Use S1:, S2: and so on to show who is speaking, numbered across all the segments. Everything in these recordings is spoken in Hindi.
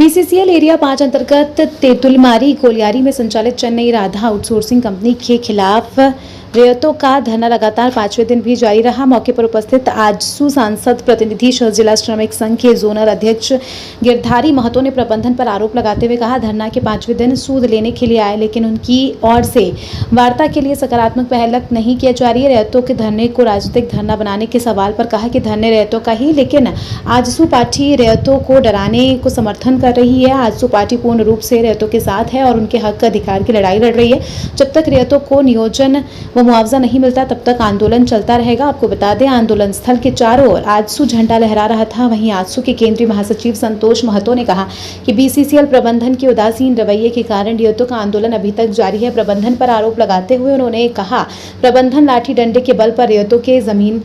S1: बीसीसीएल एरिया 5 अंतर्गत तेतुलमारी कोलियारी में संचालित चेन्नई राधा आउटसोर्सिंग कंपनी के खिलाफ रियायतों का धरना लगातार 5वें दिन भी जारी रहा। मौके पर उपस्थित आजसू सांसद प्रतिनिधि सह जिला श्रमिक संघ के जोनल अध्यक्ष गिरधारी महतो ने प्रबंधन पर आरोप लगाते हुए कहा, धरना के 5वें दिन सूद लेने के लिए आए, लेकिन उनकी ओर से वार्ता के लिए सकारात्मक पहल नहीं की जा रही है। रियायतों के धरने को राजनीतिक धरना बनाने के सवाल पर कहा कि धरने रियायतों का ही, लेकिन आजसू पार्टी रियायतों को डराने को समर्थन कर रही है। आजसू पार्टी पूर्ण रूप से रियायतों के साथ है और उनके हक अधिकार की लड़ाई लड़ रही है। जब तक रियायतों को नियोजन व मुआवजा नहीं मिलता तब तक आंदोलन चलता रहेगा। आपको बता दें, आंदोलन स्थल के चारों ओर आजसू झंडा लहरा रहा था। वहीं आजसू के केंद्रीय महासचिव संतोष महतो ने कहा कि बीसीसीएल प्रबंधन के उदासीन रवैये के कारण रियायतों का आंदोलन अभी तक जारी है। प्रबंधन पर आरोप लगाते हुए उन्होंने कहा, प्रबंधन लाठी डंडे के बल पर रियायतों के जमीन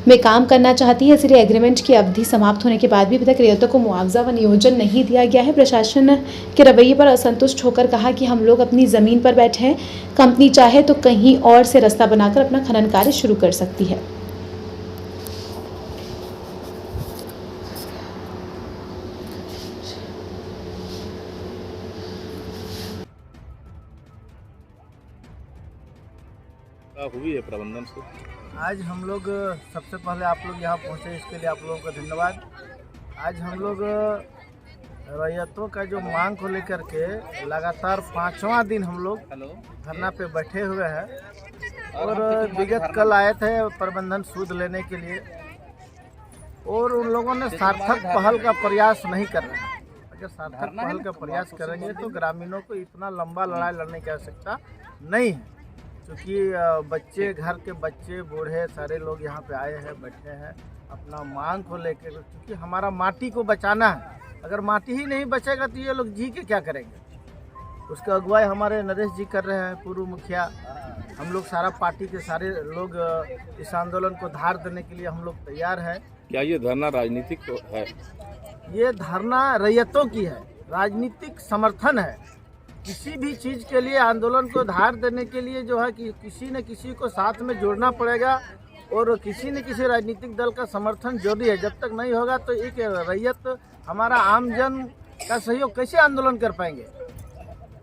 S1: में काम करना चाहती है, इसलिए एग्रीमेंट की अवधि समाप्त होने के बाद भी अभी तक रियायतों को मुआवजा व नियोजन नहीं दिया गया है। प्रशासन के रवैये पर असंतुष्ट होकर कहा कि हम लोग अपनी ज़मीन पर बैठे हैं, कंपनी चाहे तो कहीं और से रास्ता बनाकर अपना खनन कार्य शुरू कर सकती है।
S2: हुई है प्रबंधन से
S3: आज हम लोग सबसे पहले आप लोग यहाँ पहुँचे, इसके लिए आप लोगों का धन्यवाद। आज हम लोग रैयतों का जो मांग को लेकर के लगातार 5वां दिन हम लोग धरना पे बैठे हुए हैं और विगत कल आए थे प्रबंधन सूद लेने के लिए और उन लोगों ने सार्थक पहल का प्रयास नहीं कर रहे हैं। अगर सार्थक पहल का प्रयास करेंगे तो ग्रामीणों को इतना लंबा लड़ाई लड़ने की आवश्यकता नहीं है, क्योंकि बच्चे, घर के बच्चे, बूढ़े सारे लोग यहाँ पे आए हैं, बैठे हैं अपना मांग को लेकर, क्योंकि हमारा माटी को बचाना है। अगर माटी ही नहीं बचेगा तो ये लोग जी के क्या करेंगे। उसका अगुवाई हमारे नरेश जी कर रहे हैं, पूर्व मुखिया। हम लोग सारा पार्टी के सारे लोग इस आंदोलन को धार देने के लिए हम लोग तैयार हैं।
S2: क्या ये धरना राजनीतिक तो है?
S3: ये धरना रैयतों की है, राजनीतिक समर्थन है। किसी भी चीज़ के लिए आंदोलन को धार देने के लिए जो है कि किसी न किसी को साथ में जोड़ना पड़ेगा और किसी न किसी राजनीतिक दल का समर्थन जरूरी है। जब तक नहीं होगा तो एक रैयत, हमारा आमजन का सहयोग कैसे आंदोलन कर पाएंगे।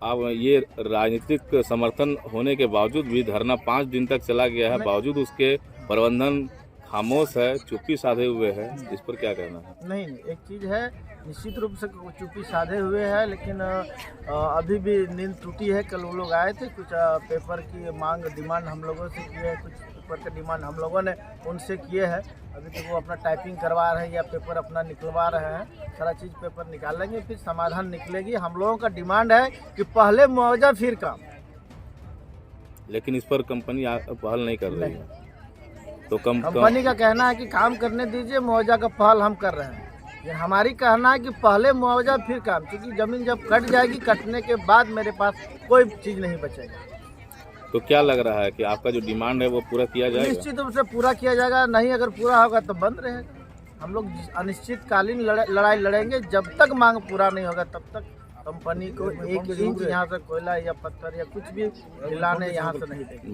S2: अब ये राजनीतिक समर्थन होने के बावजूद भी धरना 5 दिन तक चला गया है, बावजूद उसके प्रबंधन खामोश है, चुप्पी साधे हुए है। इस पर क्या कहना है?
S3: नहीं, एक चीज़ है, निश्चित रूप से चुप्पी साधे हुए हैं, लेकिन अभी भी नींद टूटी है। कल वो लोग आए थे, कुछ पेपर की मांग, डिमांड हम लोगों से किए है, कुछ पेपर का डिमांड हम लोगों ने उनसे किए हैं। अभी तक वो अपना टाइपिंग करवा रहे हैं या पेपर अपना निकलवा रहे हैं। सारा चीज़ पेपर निकालेंगे, फिर समाधान निकलेगी। हम लोगों का डिमांड है कि पहले मुआवजा फिर काम,
S2: लेकिन इस पर कंपनी पहल नहीं कर रही है। तो
S3: कंपनी का कहना है कि काम करने दीजिए, मुआवजा का पहल हम कर रहे हैं। ये हमारी कहना है कि पहले मुआवजा फिर काम, क्योंकि ज़मीन जब कट जाएगी, कटने के बाद मेरे पास कोई चीज़ नहीं बचेगी।
S2: तो क्या लग रहा है कि आपका जो डिमांड है वो पूरा किया जाएगा?
S3: निश्चित रूप से पूरा किया जाएगा। नहीं अगर पूरा होगा तो बंद रहेगा। हम लोग अनिश्चितकालीन लड़ाई लड़ेंगे। जब तक मांग पूरा नहीं होगा तब तक कंपनी को 1 इंच यहाँ से कोयला या पत्थर या कुछ भी हिलाने यहाँ से नहीं देंगे।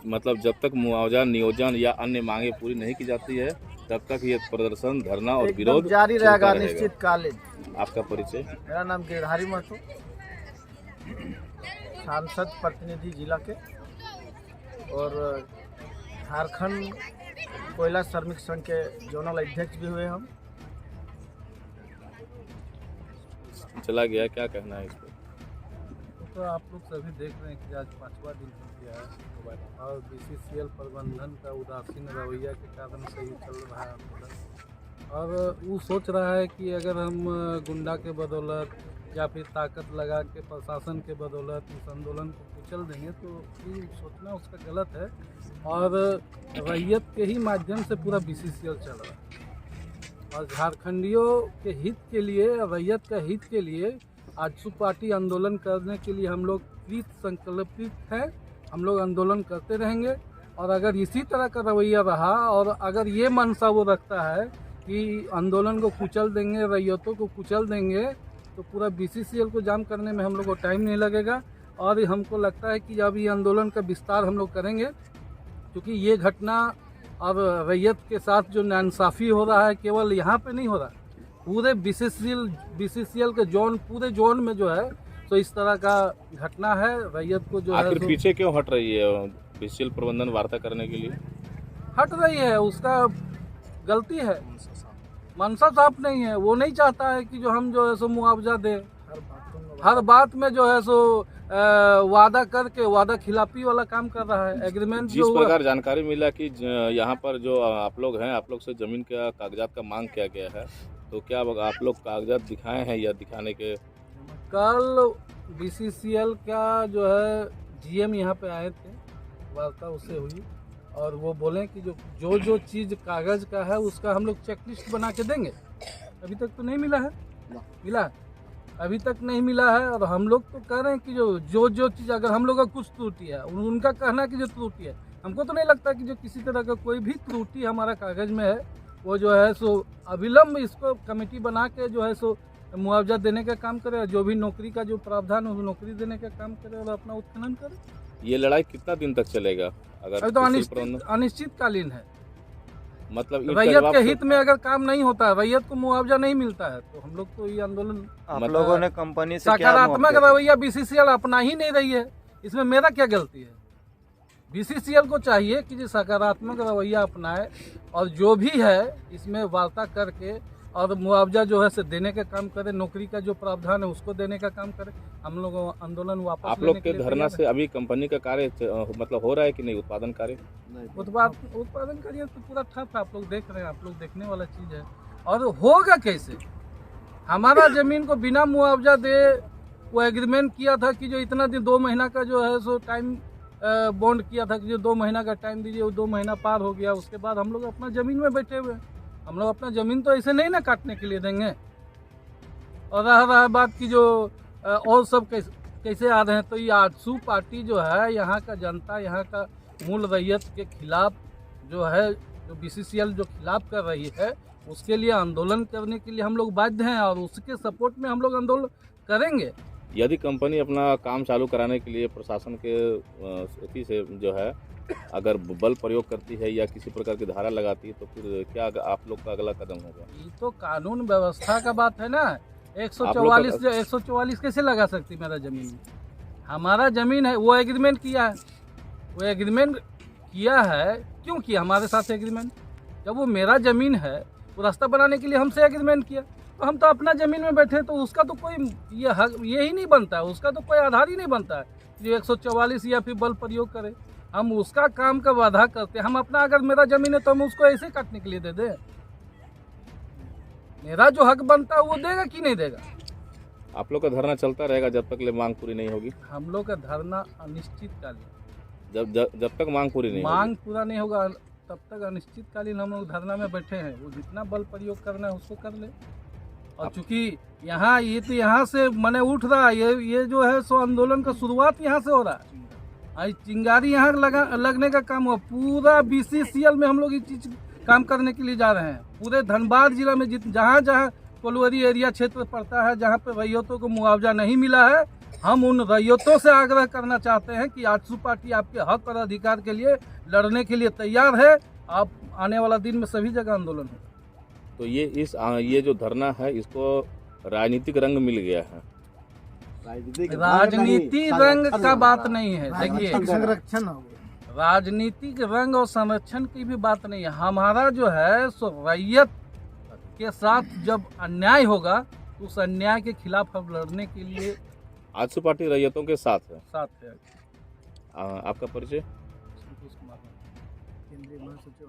S2: मतलब जब तक मुआवजा, नियोजन या अन्य मांगे पूरी नहीं की जाती है तब तक ये प्रदर्शन, धरना और विरोध
S3: जारी रहेगा निश्चितकालीन।
S2: आपका परिचय?
S3: मेरा नाम गिरधारी महतो, सांसद प्रतिनिधि जिला के और झारखंड कोयला श्रमिक संघ के जोनल अध्यक्ष भी हुए हम।
S2: चला गया, क्या कहना है इस पर?
S4: तो आप लोग सभी देख रहे हैं कि आज 5वां दिन हो गया है और बीसीसीएल प्रबंधन का उदासीन रवैया के कारण से ही चल रहा है आंदोलन। और वो सोच रहा है कि अगर हम गुंडा के बदौलत या फिर ताकत लगा के प्रशासन के बदौलत इस आंदोलन को कुचल देंगे, तो ये सोचना उसका गलत है। और रैयत के ही माध्यम से पूरा बीसीसीएल चल रहा है और झारखंडियों के हित के लिए, रैयत का हित के लिए आजसू पार्टी आंदोलन करने के लिए हम लोग कृत संकल्पित हैं। हम लोग आंदोलन करते रहेंगे और अगर इसी तरह का रवैया रहा और अगर ये मनसा वो रखता है कि आंदोलन को कुचल देंगे, रैयतों को कुचल देंगे, तो पूरा बीसीसीएल को जाम करने में हम लोग को टाइम नहीं लगेगा। और हमको लगता है कि अब ये आंदोलन का विस्तार हम लोग करेंगे, क्योंकि ये घटना अब रैयत के साथ जो नाइंसाफ़ी हो रहा है केवल यहाँ पे नहीं हो रहा, पूरे बीसीसीएल के जोन, पूरे जोन में जो है तो इस तरह का घटना है। रैयत को जो है
S2: आखिर
S4: सो
S2: पीछे क्यों हट रही है बीसीसीएल प्रबंधन वार्ता करने के लिए?
S4: हट रही है, उसका गलती है, मनसा साफ नहीं है। वो नहीं चाहता है कि जो हम जो है सो मुआवजा दें। हर बात में जो है सो वादा करके वादा खिलाफी वाला काम कर रहा है। एग्रीमेंट
S2: जिस प्रकार जानकारी मिला कि यहाँ पर जो आप लोग हैं, आप लोग से जमीन का कागजात का मांग किया गया है, तो क्या आप लोग कागजात दिखाए हैं या दिखाने के?
S4: कल बीसीसीएल का जो है जीएम यहाँ पे आए थे, वार्ता उससे हुई और वो बोले कि जो चीज़ कागज़ का है उसका हम लोग चेकलिस्ट बना के देंगे। अभी तक तो नहीं मिला है, मिला अभी तक नहीं मिला है। और हम लोग तो कह रहे हैं कि जो चीज़ अगर हम लोग का कुछ त्रुटि है, उनका कहना है कि जो त्रुटि है, हमको तो नहीं लगता कि जो किसी तरह का कोई भी त्रुटि हमारा कागज़ में है वो जो है सो अविलंब इसको कमेटी बना के जो है सो मुआवजा देने का काम करे। जो भी नौकरी का जो प्रावधान है वो नौकरी देने का काम करे और अपना उत्खनन करे।
S2: ये लड़ाई कितना दिन तक चलेगा? अगर
S4: तो अनिश्चितकालीन है।
S2: मतलब
S4: रैयत के हित में अगर काम नहीं होता है, रैयत को मुआवजा नहीं मिलता है, तो हम लोग तो ये आंदोलन,
S3: आप लोगों ने कंपनी से क्या
S4: सकारात्मक रवैया बीसीसीएल अपना ही नहीं रही है, इसमें मेरा क्या गलती है? बीसीसीएल को चाहिए कि जो सकारात्मक रवैया अपनाए और जो भी है इसमें वार्ता करके और मुआवजा जो है से देने का काम करे। नौकरी का जो प्रावधान है उसको देने का काम करे। हम लोग आंदोलन वापस
S2: आप लोग के धरना से अभी कंपनी का कार्य मतलब हो रहा है कि नहीं? उत्पादन कार्य,
S4: उत्पादन कार्य तो पूरा ठप है। आप लोग देख रहे हैं, आप लोग देखने वाला चीज़ है। और होगा कैसे? हमारा जमीन को बिना मुआवजा दे वो एग्रीमेंट किया था कि जो इतना दिन 2 महीना का जो है सो टाइम बॉन्ड किया था कि जो 2 महीना का टाइम दीजिए। वो 2 महीना पार हो गया, उसके बाद हम लोग अपना ज़मीन में बैठे हुए। हम लोग अपना ज़मीन तो ऐसे नहीं ना काटने के लिए देंगे। और रहा बात की जो और सब कैसे आ रहे हैं, तो ये आजसू पार्टी जो है यहाँ का जनता, यहाँ का मूल रैयत के खिलाफ जो है, जो बीसीसीएल जो खिलाफ कर रही है, उसके लिए आंदोलन करने के लिए हम लोग बाध्य हैं और उसके सपोर्ट में हम लोग आंदोलन करेंगे।
S2: यदि कंपनी अपना काम चालू कराने के लिए प्रशासन के स्थिति से जो है अगर बल प्रयोग करती है या किसी प्रकार की धारा लगाती है, तो फिर क्या आप लोग का अगला कदम होगा? ये
S4: तो कानून व्यवस्था का बात है ना। 144 कैसे लगा सकती मेरा जमीन? हमारा जमीन है, वो एग्रीमेंट किया है, वो एग्रीमेंट किया है। क्यों किया हमारे साथ एग्रीमेंट? जब वो मेरा जमीन है, वो रास्ता बनाने के लिए हमसे एग्रीमेंट किया, तो हम तो अपना जमीन में बैठे, तो उसका तो कोई ये हक ये ही नहीं बनता है, उसका तो कोई आधार ही नहीं बनता है जो 144 या फिर बल प्रयोग करे। हम उसका काम का बाधा करते हैं। हम अपना, अगर मेरा जमीन है तो हम उसको ऐसे काटने के लिए दे दें? मेरा जो हक बनता है वो देगा कि नहीं देगा?
S2: आप लोग का धरना चलता रहेगा जब तक ले मांग पूरी नहीं होगी?
S4: हम लोग का धरना अनिश्चितकालीन, जब
S2: तक मांग पूरी नहीं
S4: मांग पूरा नहीं होगा तब तक अनिश्चितकालीन हम लोग धरना में बैठे हैं। वो जितना बल प्रयोग करना है उसको कर ले। और चूंकि यहाँ ये तो यहाँ से मने उठ रहा है, ये जो है सो आंदोलन का शुरुआत यहाँ से हो रहा है। चिंगारी यहाँ लगने का काम हुआ। पूरा बीसीसीएल में हम लोग ये चीज काम करने के लिए जा रहे हैं। पूरे धनबाद जिला में जहाँ जहाँ कोलवरी एरिया क्षेत्र पड़ता है, जहाँ पे रैयतों को मुआवजा नहीं मिला है, हम उन रैयतों से आग्रह करना चाहते हैं कि आजसू पार्टी आपके हक और अधिकार के लिए लड़ने के लिए तैयार है। आप आने वाला दिन में सभी जगह आंदोलन होगा।
S2: तो ये जो धरना है, इसको राजनीतिक रंग मिल गया है।
S4: राजनीति रंग का बात नहीं है। देखिए,
S3: संरक्षण हो,
S4: राजनीतिक रंग और संरक्षण की भी बात नहीं है। हमारा जो है सो रैयत के साथ जब अन्याय होगा, तो उस अन्याय के खिलाफ हम लड़ने के लिए
S2: आजसू पार्टी रैयतों के साथ है।
S4: साथ है।
S2: आपका परिचय?
S3: संतोष कुमार, केंद्रीय महासचिव।